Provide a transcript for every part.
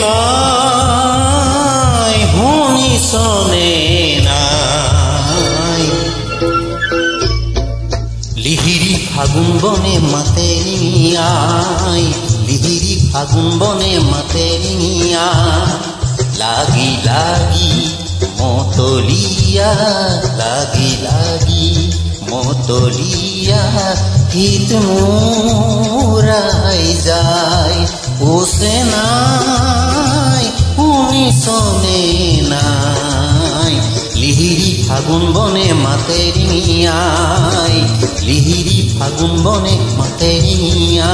নাই শুনিছনে নাই লিহিৰি ফাগুন বনে মাতে নিয়াই লিহিৰি ফাগুন বনে মাতে নিয়া লাগি লাগি মতলিয়া লাগি লাগি মতলিয়া হিত মোৰাই যায় নাই শুনিছনে নাই লিহিৰি ফাগুন বনে মাতে নিয়াই লিহিৰি ফাগুন বনে মাতে নিয়া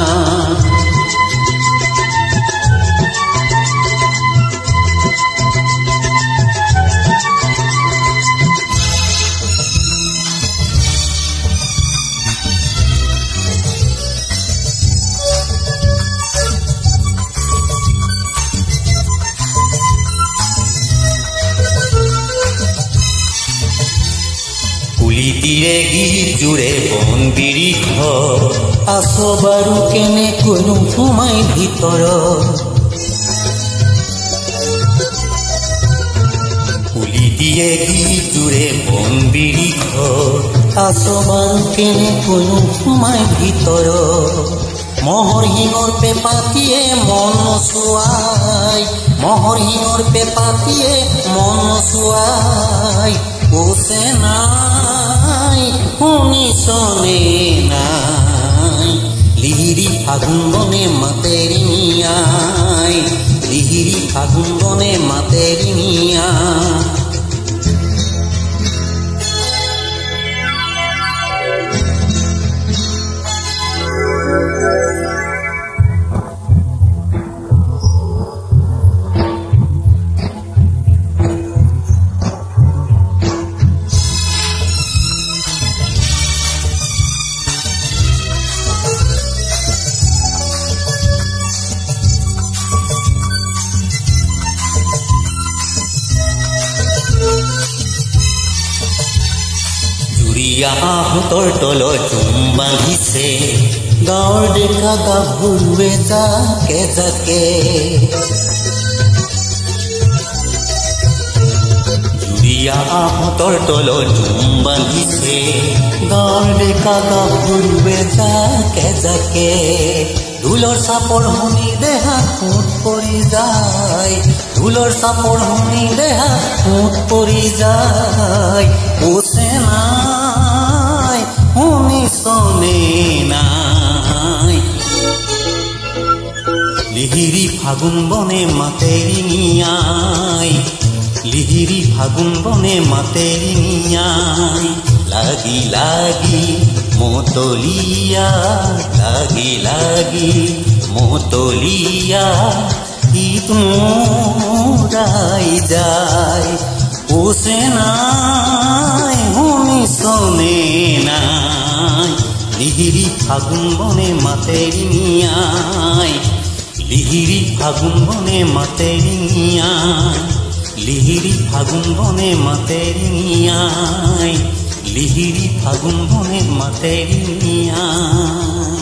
পুলিটিৰে গীত জোৰে বন বিৰিখ আছ বাৰু কেনেকৈনো সোমাই ভিতৰ পুলিটিৰে গীত জোৰে বন বিৰিখ আছ বাৰু কেনেকৈনো সোমাই ভিতৰ মহৰ শিঙৰ পেপাতিয়ে মন নচুৱাই মহৰ শিঙৰ পেপাতিয়ে মন নচুৱাই নাই শুনিছনে নাই লিহিৰি ফাগুন বনে মাতে নিয়াই লিহিৰি ফাগুন বনে মাতে নিয়া আহঁতৰ তলত জুম বান্ধিছে গাঁৱৰ ডেকা গাভৰুৱে জাকে জাকে জুৰিয়া আহঁতৰ তলত জুম বান্ধিছে গাঁৱৰ ডেকা গাভৰুৱে জাকে জাকে ঢোলৰ চাপৰ শুনি দেহা ফুট পৰি যায় ঢোলৰ চাপৰ শুনি দেহা ফুট পৰি যায় নাই শুনিছনে নাই লিহিৰি ফাগুন বনে মাতে নিয়াই লিহিৰি ফাগুন বনে মাতে নিয়াই লাগি লাগি মতলিয়া লাগি লাগি মতলিয়া হিত মোৰাই যায় নাই শুনিছনে নাই লিহিৰি ফাগুন বনে মাতে নিয়াই লিহিৰি ফাগুন বনে মাতে নিয়াই লিহিৰি ফাগুন বনে মাতে নিয়াই লিহিৰি ফাগুন বনে মাতে নিয়াই